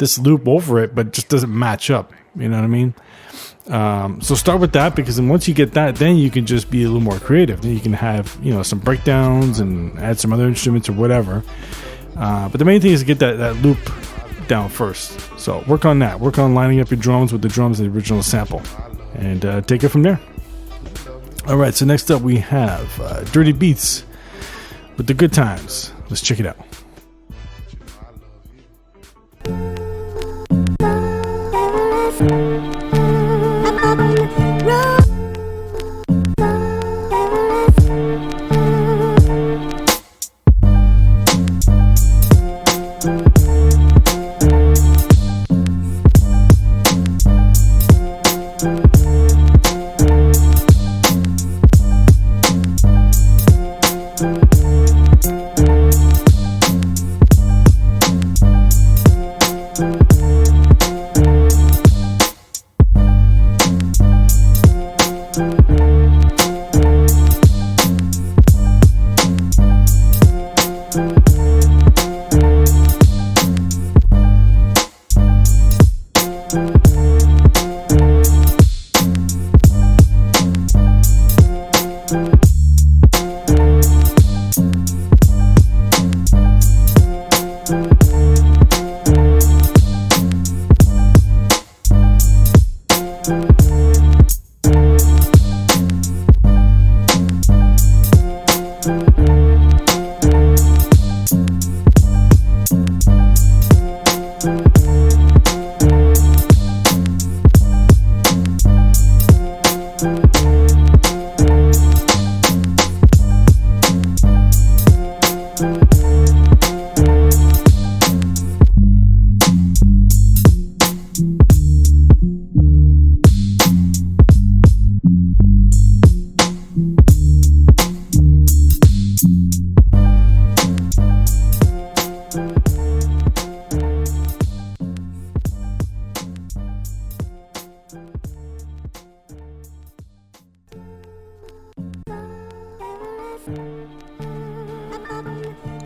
this loop over it, but it just doesn't match up. You know what I mean? So start with that, because then once you get that, then you can just be a little more creative. Then you can have, you know, some breakdowns and add some other instruments or whatever. But the main thing is to get that loop down first. So work on that. Work on lining up your drums with the drums of the original sample, and take it from there. All right, so next up we have Dirty Beats with The Good Times. Let's check it out.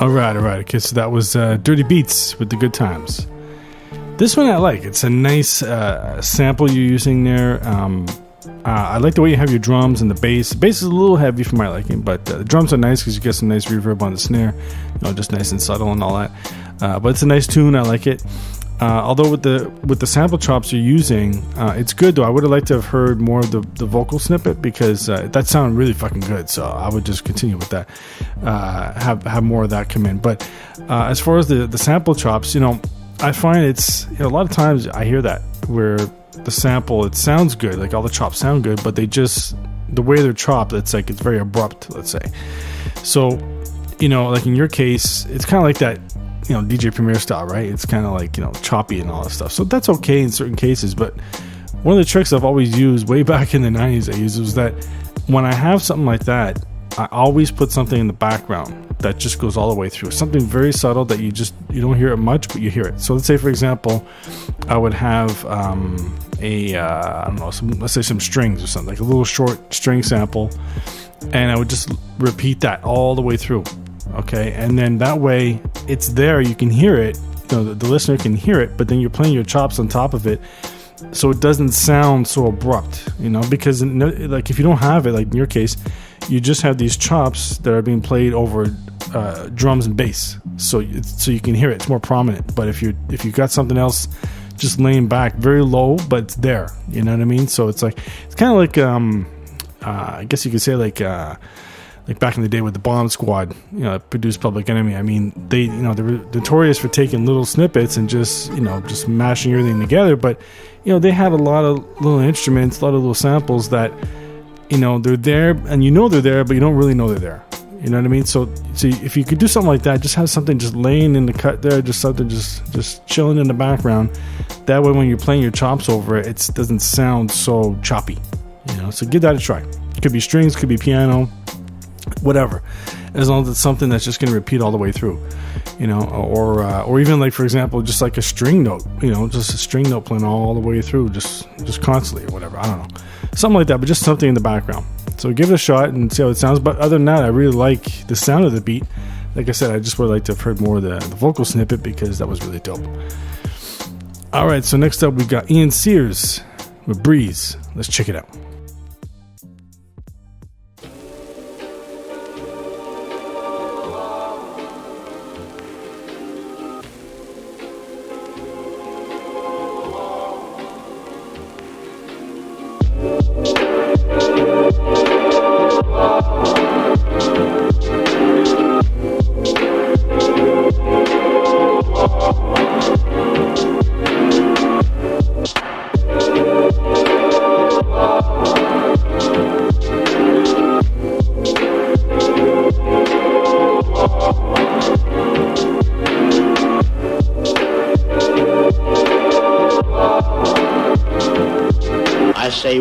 All right. Okay, so that was Dirty Beats with The Good Times. This one I like. It's a nice sample you're using there. I like the way you have your drums and the bass. The bass is a little heavy for my liking, but the drums are nice because you get some nice reverb on the snare. You know, just nice and subtle and all that. But it's a nice tune. I like it. Although with the sample chops you're using, it's good though. I would have liked to have heard more of the vocal snippet, because that sounded really fucking good. So I would just continue with that. Have more of that come in. But as far as the sample chops, you know, I find it's, you know, a lot of times I hear that where the sample, it sounds good, like all the chops sound good, but they just, the way they're chopped, it's like it's very abrupt, let's say. So, you know, like in your case, it's kind of like that, you know, DJ Premier style, right? It's kind of like, you know, choppy and all that stuff. So that's okay in certain cases. But one of the tricks I've always used way back in the 90s I used was that when I have something like that, I always put something in the background that just goes all the way through. Something very subtle that you don't hear it much, but you hear it. So let's say, for example, I would have I don't know, let's say some strings or something, like a little short string sample, and I would just repeat that all the way through. Okay, and then that way it's there, you can hear it, you know, the listener can hear it, but then you're playing your chops on top of it, so it doesn't sound so abrupt, you know, because like if you don't have it, like in your case, you just have these chops that are being played over drums and bass, so you can hear it, it's more prominent. But if you got something else just laying back very low, but it's there, you know what I mean? So it's like, it's kind of like I guess you could say like back in the day with the Bomb Squad, you know, produced Public Enemy. I mean, they were notorious for taking little snippets and just mashing everything together. But, you know, they had a lot of little instruments, a lot of little samples that, you know, they're there, and you know they're there, but you don't really know they're there. You know what I mean? So if you could do something like that, just have something just laying in the cut there, just something just chilling in the background. That way, when you're playing your chops over it, it doesn't sound so choppy. You know, so give that a try. It could be strings, could be piano, whatever, as long as it's something that's just going to repeat all the way through, you know, or even like, for example, just like a string note, you know, just a string note playing all the way through, just constantly or whatever. I don't know, something like that, but just something in the background. So give it a shot and see how it sounds. But other than that, I really like the sound of the beat. Like I said, I just would like to have heard more of the vocal snippet, because that was really dope. All right, so next up we got Ian Sears with Breeze. Let's check it out. I say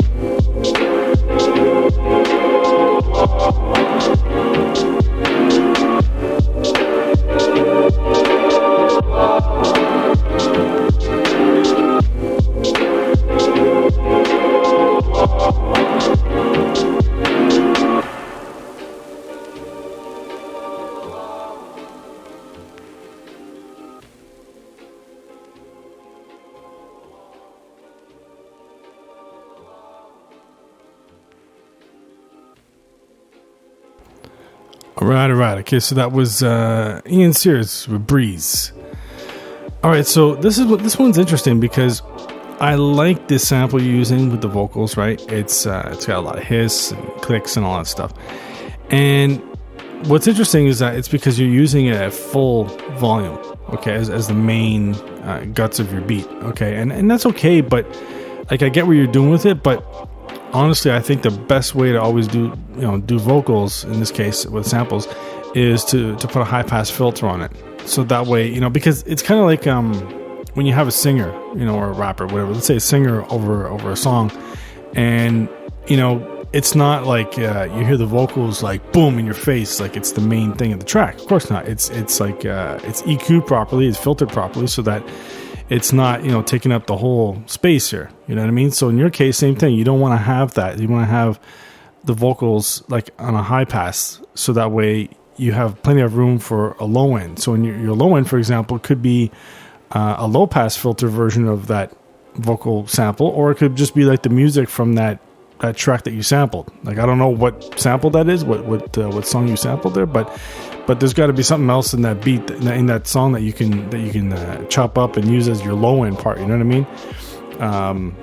All right. Okay, so that was Ian Sears with Breeze. All right, so this one's interesting because I like this sample you're using with the vocals, right? It's got a lot of hiss and clicks and all that stuff. And what's interesting is that it's because you're using it at full volume, okay, as the main guts of your beat, okay, and that's okay. But like, I get what you're doing with it, but honestly, I think the best way to always do vocals in this case with samples is to put a high pass filter on it. So that way, because it's kind of like when you have a singer, or a rapper, whatever. Let's say a singer over a song, and it's not like you hear the vocals like boom in your face, like it's the main thing of the track. Of course not. It's like it's EQ'd properly, it's filtered properly, so that it's not, taking up the whole space here. You know what I mean? So in your case, same thing. You don't want to have that. You want to have the vocals like on a high pass, so that way you have plenty of room for a low end. So in your low end, for example, could be a low pass filter version of that vocal sample, or it could just be like the music from that track that you sampled. Like, I don't know what sample that is, what song you sampled there, but there's got to be something else in that beat, in that song that you can chop up and use as your low end part. You know what I mean?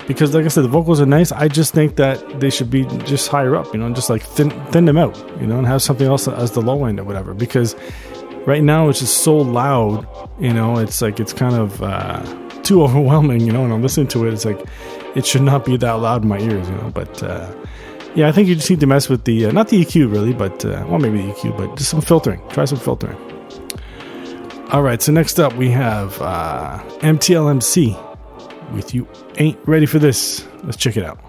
Because like I said, the vocals are nice. I just think that they should be just higher up. Just like thin them out. And have something else as the low end or whatever. Because right now it's just so loud. It's like it's kind of too overwhelming. And I'm listening to it. It's like it should not be that loud in my ears. But yeah, I think you just need to mess with the not the EQ really, but well, maybe the EQ, but just some filtering. Try some filtering. All right, so next up we have MTLMC with You Ain't Ready for This. Let's check it out.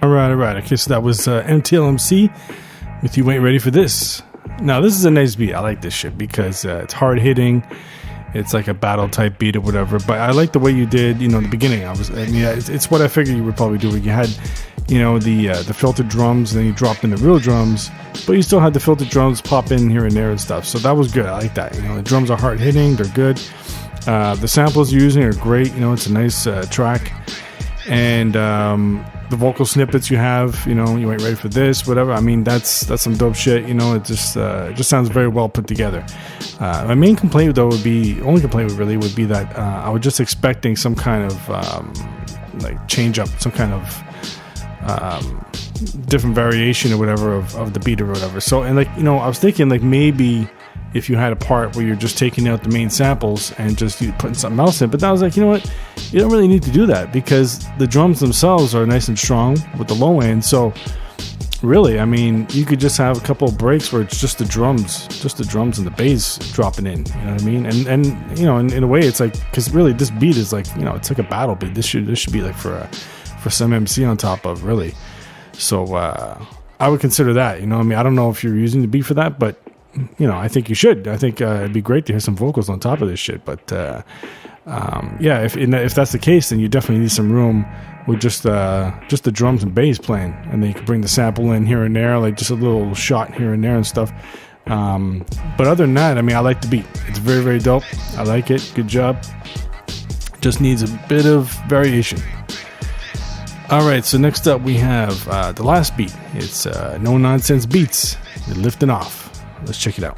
All right. Okay, so that was MTLMC with You Ain't Ready for This. Now this is a nice beat. I like this shit because it's hard hitting. It's like a battle type beat or whatever. But I like the way you did, in the beginning. It's what I figured you would probably do. You had, the filtered drums, and then you dropped in the real drums, but you still had the filtered drums pop in here and there and stuff. So that was good. I like that. The drums are hard hitting. They're good. The samples you're using are great. It's a nice track. And the vocal snippets you have, you ain't ready for this, whatever. I mean, that's some dope shit. It just sounds very well put together. My main complaint though would be that I was just expecting some kind of like change up, some kind of different variation or whatever of the beat or whatever. So, and I was thinking maybe if you had a part where you're just taking out the main samples and just putting something else in. But I was like, you know what? You don't really need to do that because the drums themselves are nice and strong with the low end. So really, I mean, you could just have a couple of breaks where it's just the drums and the bass dropping in. You know what I mean? And in a way, it's like, because really this beat is like, it's like a battle beat. This should be like for some MC on top of, really. So I would consider that. I mean, I don't know if you're using the beat for that, but I think you should. I think it'd be great to hear some vocals on top of this shit. But if that's the case, then you definitely need some room with just the drums and bass playing, and then you can bring the sample in here and there, like just a little shot here and there and stuff. But other than that, I mean, I like the beat. It's very, very dope. I like it. Good job. Just needs a bit of variation. All right, so next up we have the last beat. It's No Nonsense Beats. They're lifting off. Let's check it out.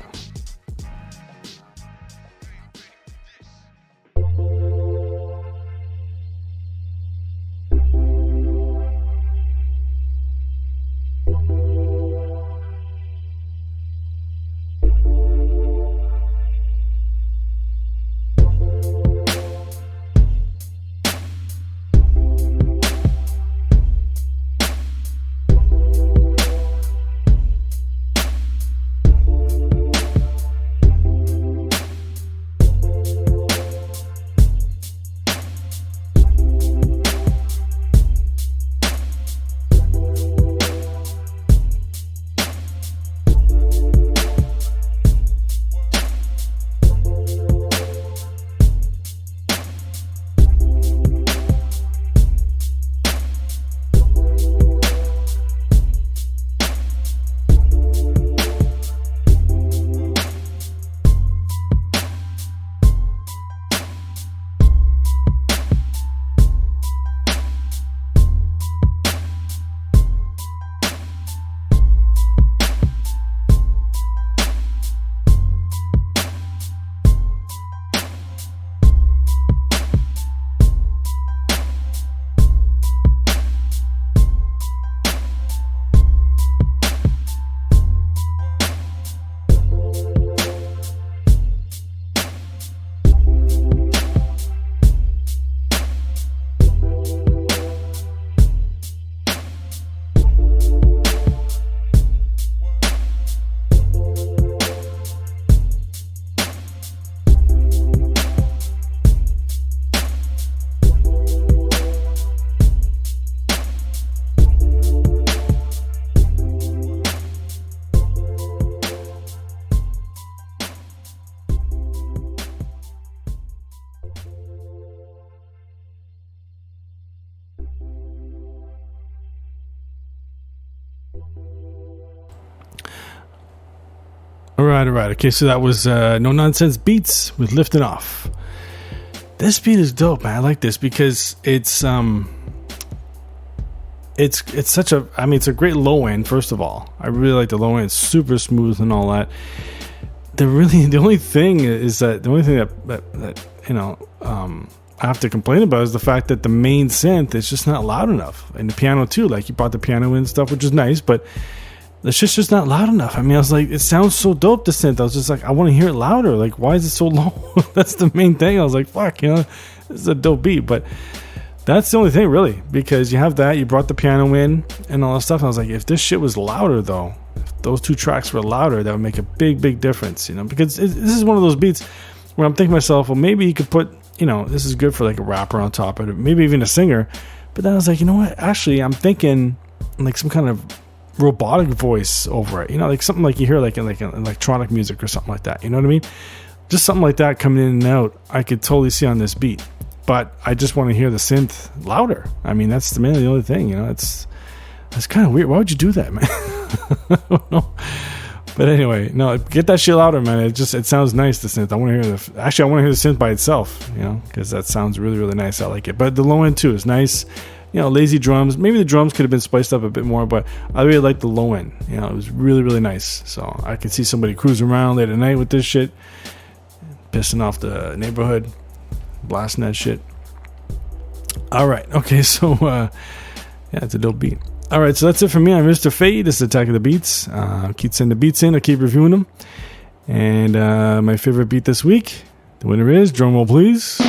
All right. Okay, so that was No Nonsense Beats with Lifting Off. This beat is dope, man. I like this because it's such a, I mean, it's a great low end. First of all, I really like the low end. It's super smooth and all that. The only thing that I have to complain about is the fact that the main synth is just not loud enough, and the piano too. Like, you brought the piano in and stuff, which is nice, but it's just not loud enough. I mean, I was like, it sounds so dope, the synth. I was just like, I want to hear it louder. Like, why is it so low? That's the main thing. I was like, fuck, this is a dope beat. But that's the only thing, really, because you have that, you brought the piano in and all that stuff. And I was like, if this shit was louder, though, if those two tracks were louder, that would make a big difference, because this is one of those beats where I'm thinking to myself, well, maybe you could put, this is good for like a rapper on top of it, maybe even a singer. But then I was like, you know what? Actually, I'm thinking like some kind of robotic voice over it, you know, like something like you hear like in electronic music or something like that, you know what I mean? Just something like that coming in and out, I could totally see on this beat. But I just want to hear the synth louder. I mean, that's the only thing, you know. It's kind of weird. Why would you do that, man? I don't know. But anyway, no, get that shit louder, man. It sounds nice, the synth. I want to hear the synth by itself, you know, because that sounds really, really nice. I like it. But the low end too is nice. You know, lazy drums. Maybe the drums could have been spiced up a bit more, but I really like the low end. You know, it was really, really nice. So I could see somebody cruising around late at night with this shit, pissing off the neighborhood, blasting that shit. All right. Okay. So, yeah, it's a dope beat. All right. So that's it for me. I'm Mr. Fade. This is Attack of the Beats. Keep sending the beats in. I keep reviewing them. And my favorite beat this week, the winner is, drum roll please,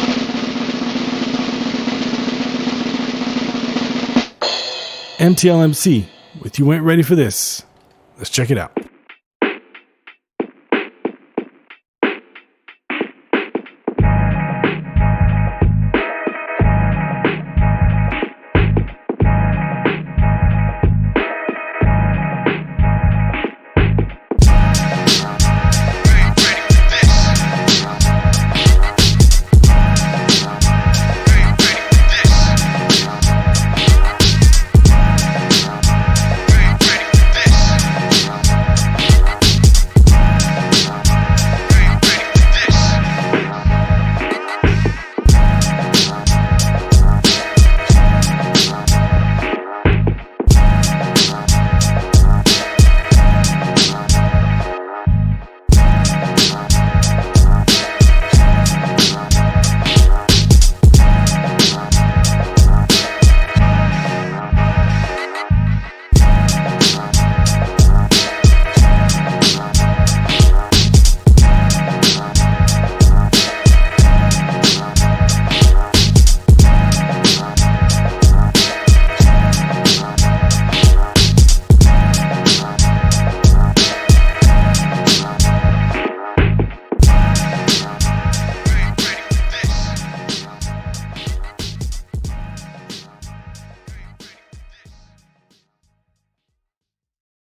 MTLMC with You Ain't Ready for This. Let's check it out.